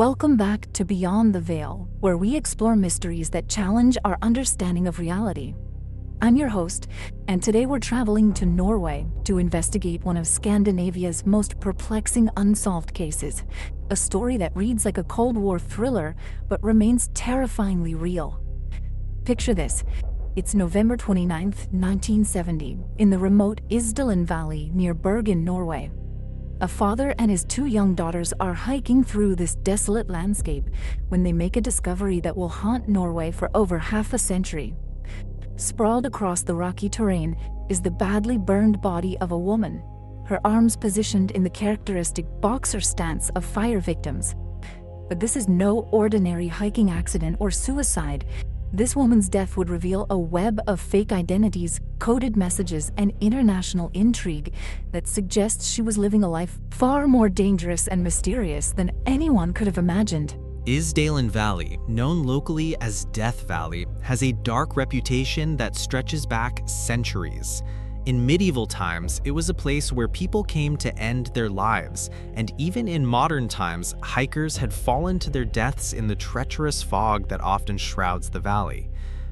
Welcome back to Beyond the Veil, where we explore mysteries that challenge our understanding of reality. I'm your host, and today we're traveling to Norway to investigate one of Scandinavia's most perplexing unsolved cases, a story that reads like a Cold War thriller but remains terrifyingly real. Picture this. It's November 29th, 1970, in the remote Isdal Valley near Bergen, Norway. A father and his two young daughters are hiking through this desolate landscape when they make a discovery that will haunt Norway for over half a century. Sprawled across the rocky terrain is the badly burned body of a woman, her arms positioned in the characteristic boxer stance of fire victims. But this is no ordinary hiking accident or suicide. This woman's death would reveal a web of fake identities, coded messages, and international intrigue that suggests she was living a life far more dangerous and mysterious than anyone could have imagined. Isdal Valley, known locally as Death Valley, has a dark reputation that stretches back centuries. In medieval times, it was a place where people came to end their lives, and even in modern times, hikers had fallen to their deaths in the treacherous fog that often shrouds the valley.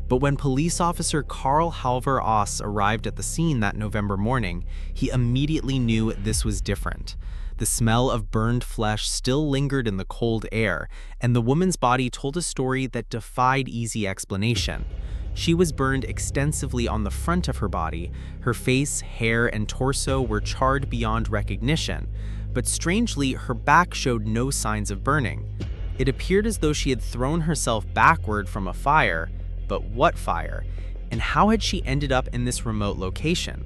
But when police officer Carl Halvor Aas arrived at the scene that November morning, he immediately knew this was different. The smell of burned flesh still lingered in the cold air, and the woman's body told a story that defied easy explanation. She was burned extensively on the front of her body. Her face, hair, and torso were charred beyond recognition, but strangely, her back showed no signs of burning. It appeared as though she had thrown herself backward from a fire, but what fire? And how had she ended up in this remote location?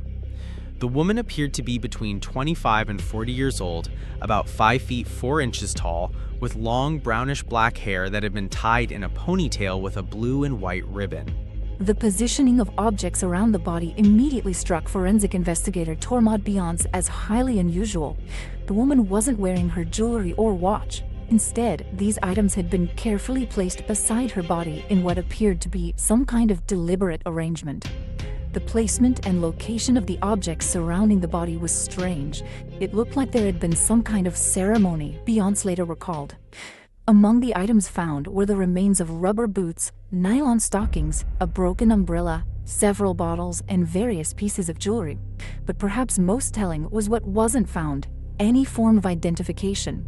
The woman appeared to be between 25 and 40 years old, about 5 feet 4 inches tall, with long brownish-black hair that had been tied in a ponytail with a blue and white ribbon. The positioning of objects around the body immediately struck forensic investigator Tormod Bjons as highly unusual. The woman wasn't wearing her jewelry or watch. Instead, these items had been carefully placed beside her body in what appeared to be some kind of deliberate arrangement. The placement and location of the objects surrounding the body was strange. It looked like there had been some kind of ceremony, Bjons later recalled. Among the items found were the remains of rubber boots, nylon stockings, a broken umbrella, several bottles, and various pieces of jewelry. But perhaps most telling was what wasn't found: any form of identification.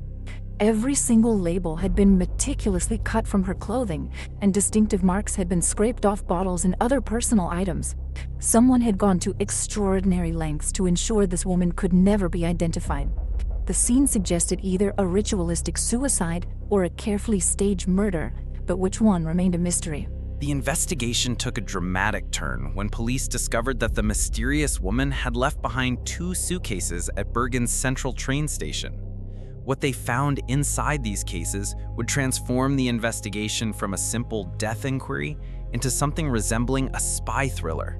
Every single label had been meticulously cut from her clothing, and distinctive marks had been scraped off bottles and other personal items. Someone had gone to extraordinary lengths to ensure this woman could never be identified. The scene suggested either a ritualistic suicide or a carefully staged murder, but which one remained a mystery. The investigation took a dramatic turn when police discovered that the mysterious woman had left behind 2 suitcases at Bergen's central train station. What they found inside these cases would transform the investigation from a simple death inquiry into something resembling a spy thriller.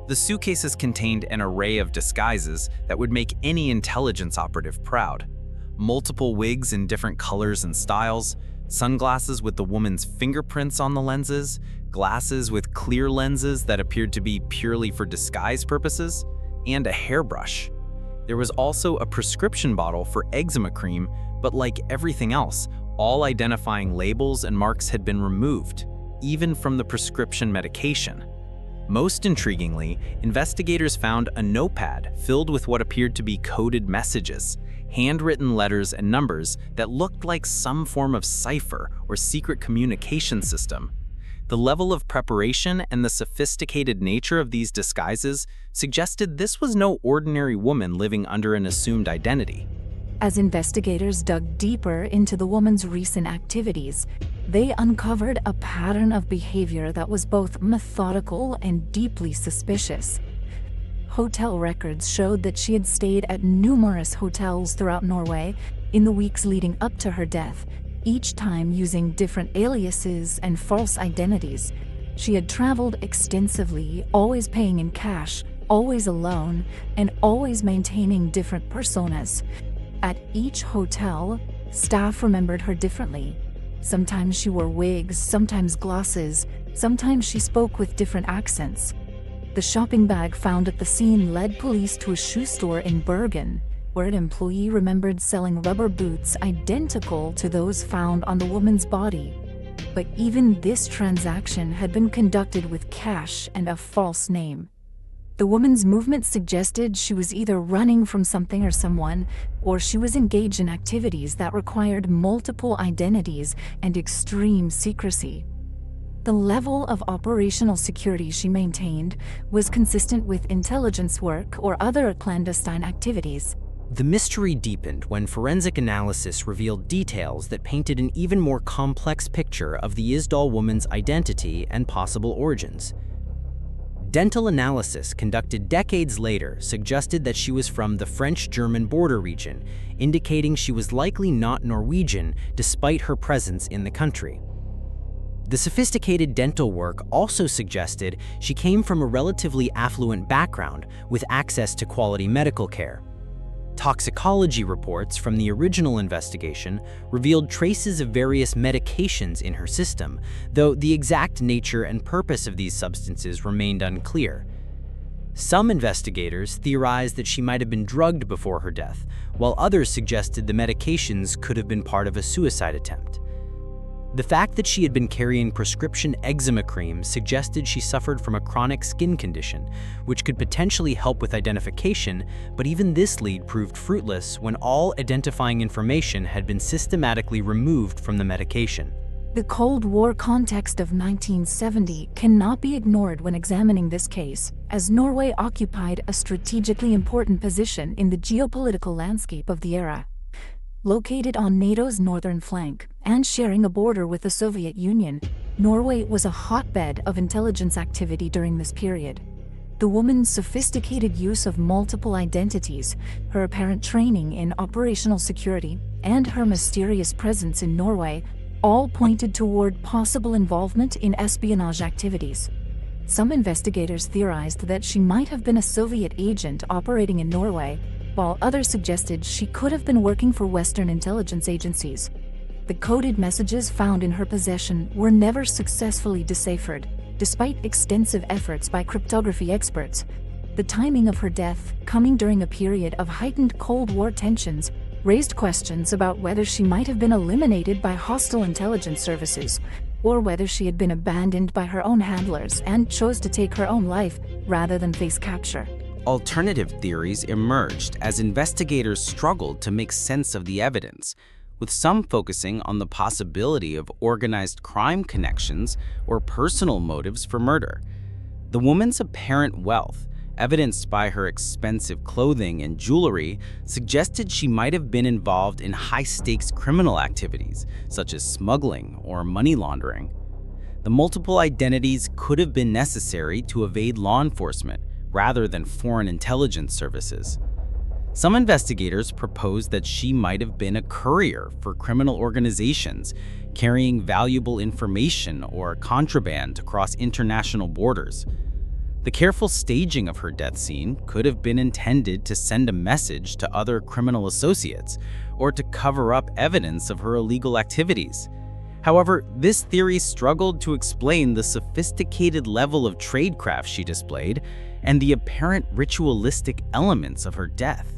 The suitcases contained an array of disguises that would make any intelligence operative proud. Multiple wigs in different colors and styles, sunglasses with the woman's fingerprints on the lenses, glasses with clear lenses that appeared to be purely for disguise purposes, and a hairbrush. There was also a prescription bottle for eczema cream, but like everything else, all identifying labels and marks had been removed, even from the prescription medication. Most intriguingly, investigators found a notepad filled with what appeared to be coded messages, handwritten letters and numbers that looked like some form of cipher or secret communication system. The level of preparation and the sophisticated nature of these disguises suggested this was no ordinary woman living under an assumed identity. As investigators dug deeper into the woman's recent activities, they uncovered a pattern of behavior that was both methodical and deeply suspicious. Hotel records showed that she had stayed at numerous hotels throughout Norway in the weeks leading up to her death, each time using different aliases and false identities. She had traveled extensively, always paying in cash, always alone, and always maintaining different personas. At each hotel, staff remembered her differently. Sometimes she wore wigs, sometimes glasses, sometimes she spoke with different accents. The shopping bag found at the scene led police to a shoe store in Bergen, where an employee remembered selling rubber boots identical to those found on the woman's body. But even this transaction had been conducted with cash and a false name. The woman's movement suggested she was either running from something or someone, or she was engaged in activities that required multiple identities and extreme secrecy. The level of operational security she maintained was consistent with intelligence work or other clandestine activities. The mystery deepened when forensic analysis revealed details that painted an even more complex picture of the Isdal woman's identity and possible origins. Dental analysis conducted decades later suggested that she was from the French-German border region, indicating she was likely not Norwegian despite her presence in the country. The sophisticated dental work also suggested she came from a relatively affluent background with access to quality medical care. Toxicology reports from the original investigation revealed traces of various medications in her system, though the exact nature and purpose of these substances remained unclear. Some investigators theorized that she might have been drugged before her death, while others suggested the medications could have been part of a suicide attempt. The fact that she had been carrying prescription eczema cream suggested she suffered from a chronic skin condition, which could potentially help with identification, but even this lead proved fruitless when all identifying information had been systematically removed from the medication. The Cold War context of 1970 cannot be ignored when examining this case, as Norway occupied a strategically important position in the geopolitical landscape of the era. Located on NATO's northern flank and sharing a border with the Soviet Union, Norway was a hotbed of intelligence activity during this period. The woman's sophisticated use of multiple identities, her apparent training in operational security, and her mysterious presence in Norway all pointed toward possible involvement in espionage activities. Some investigators theorized that she might have been a Soviet agent operating in Norway, while others suggested she could have been working for Western intelligence agencies. The coded messages found in her possession were never successfully deciphered, despite extensive efforts by cryptography experts. The timing of her death, coming during a period of heightened Cold War tensions, raised questions about whether she might have been eliminated by hostile intelligence services, or whether she had been abandoned by her own handlers and chose to take her own life rather than face capture. Alternative theories emerged as investigators struggled to make sense of the evidence, with some focusing on the possibility of organized crime connections or personal motives for murder. The woman's apparent wealth, evidenced by her expensive clothing and jewelry, suggested she might have been involved in high-stakes criminal activities, such as smuggling or money laundering. The multiple identities could have been necessary to evade law enforcement, rather than foreign intelligence services. Some investigators proposed that she might have been a courier for criminal organizations, carrying valuable information or contraband across international borders. The careful staging of her death scene could have been intended to send a message to other criminal associates or to cover up evidence of her illegal activities. However, this theory struggled to explain the sophisticated level of tradecraft she displayed and the apparent ritualistic elements of her death.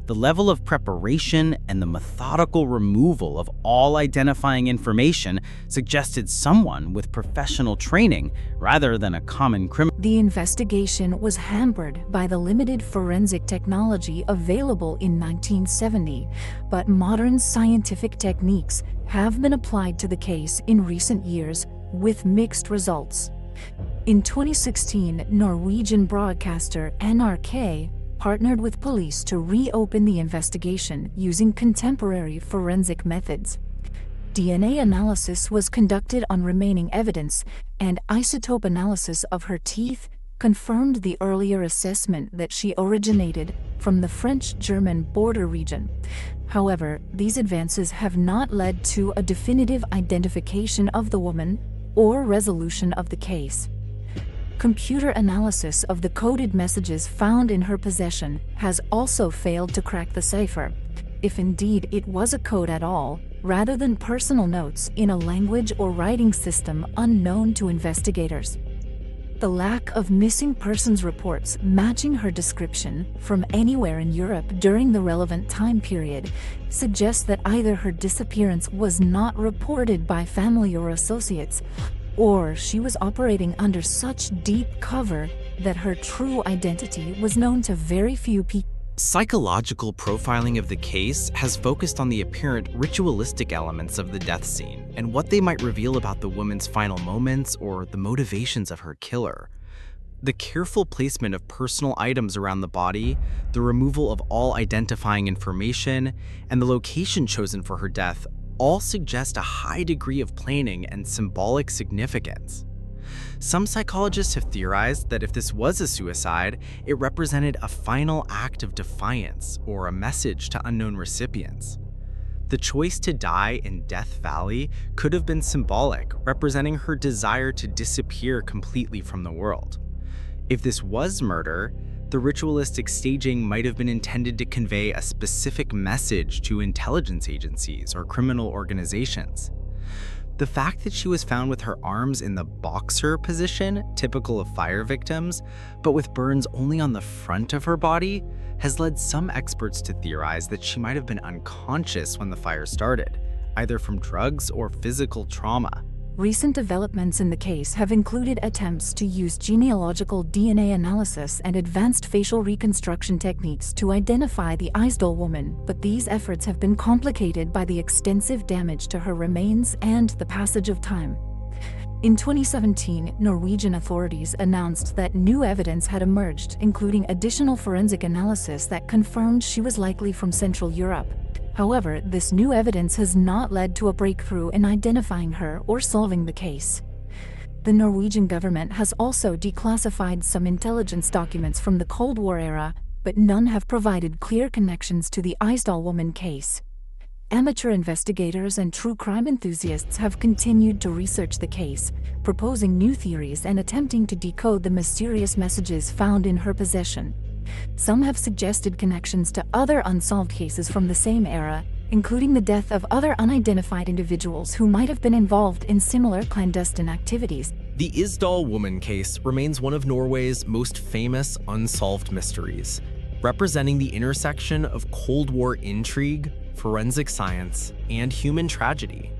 The level of preparation and the methodical removal of all identifying information suggested someone with professional training rather than a common criminal. The investigation was hampered by the limited forensic technology available in 1970, but modern scientific techniques have been applied to the case in recent years with mixed results. In 2016, Norwegian broadcaster NRK partnered with police to reopen the investigation using contemporary forensic methods. DNA analysis was conducted on remaining evidence, and isotope analysis of her teeth confirmed the earlier assessment that she originated from the French-German border region. However, these advances have not led to a definitive identification of the woman or resolution of the case. Computer analysis of the coded messages found in her possession has also failed to crack the cipher, if indeed it was a code at all, rather than personal notes in a language or writing system unknown to investigators. The lack of missing persons reports matching her description from anywhere in Europe during the relevant time period suggests that either her disappearance was not reported by family or associates, or she was operating under such deep cover that her true identity was known to very few people. Psychological profiling of the case has focused on the apparent ritualistic elements of the death scene and what they might reveal about the woman's final moments or the motivations of her killer. The careful placement of personal items around the body, the removal of all identifying information, and the location chosen for her death all suggest a high degree of planning and symbolic significance. Some psychologists have theorized that if this was a suicide, it represented a final act of defiance or a message to unknown recipients. The choice to die in Death Valley could have been symbolic, representing her desire to disappear completely from the world. If this was murder, the ritualistic staging might have been intended to convey a specific message to intelligence agencies or criminal organizations. The fact that she was found with her arms in the boxer position, typical of fire victims, but with burns only on the front of her body, has led some experts to theorize that she might have been unconscious when the fire started, either from drugs or physical trauma. Recent developments in the case have included attempts to use genealogical DNA analysis and advanced facial reconstruction techniques to identify the Isdal woman, but these efforts have been complicated by the extensive damage to her remains and the passage of time. In 2017, Norwegian authorities announced that new evidence had emerged, including additional forensic analysis that confirmed she was likely from Central Europe. However, this new evidence has not led to a breakthrough in identifying her or solving the case. The Norwegian government has also declassified some intelligence documents from the Cold War era, but none have provided clear connections to the Isdal Woman case. Amateur investigators and true crime enthusiasts have continued to research the case, proposing new theories and attempting to decode the mysterious messages found in her possession. Some have suggested connections to other unsolved cases from the same era, including the death of other unidentified individuals who might have been involved in similar clandestine activities. The Isdal Woman case remains one of Norway's most famous unsolved mysteries, representing the intersection of Cold War intrigue, forensic science, and human tragedy.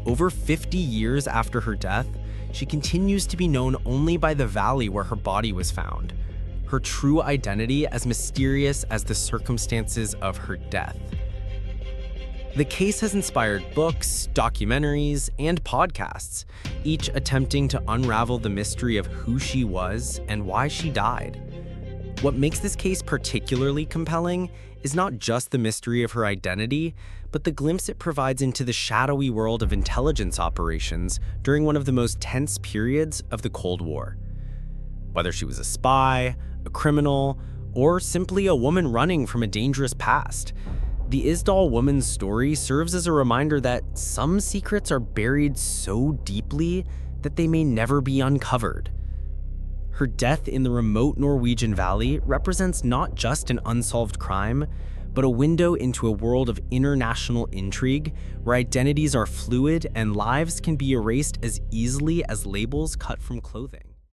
Over 50 years after her death, she continues to be known only by the valley where her body was found, her true identity as mysterious as the circumstances of her death. The case has inspired books, documentaries, and podcasts, each attempting to unravel the mystery of who she was and why she died. What makes this case particularly compelling is not just the mystery of her identity, but the glimpse it provides into the shadowy world of intelligence operations during one of the most tense periods of the Cold War. Whether she was a spy, a criminal, or simply a woman running from a dangerous past, the Isdal Woman's story serves as a reminder that some secrets are buried so deeply that they may never be uncovered. Her death in the remote Norwegian valley represents not just an unsolved crime, but a window into a world of international intrigue where identities are fluid and lives can be erased as easily as labels cut from clothing.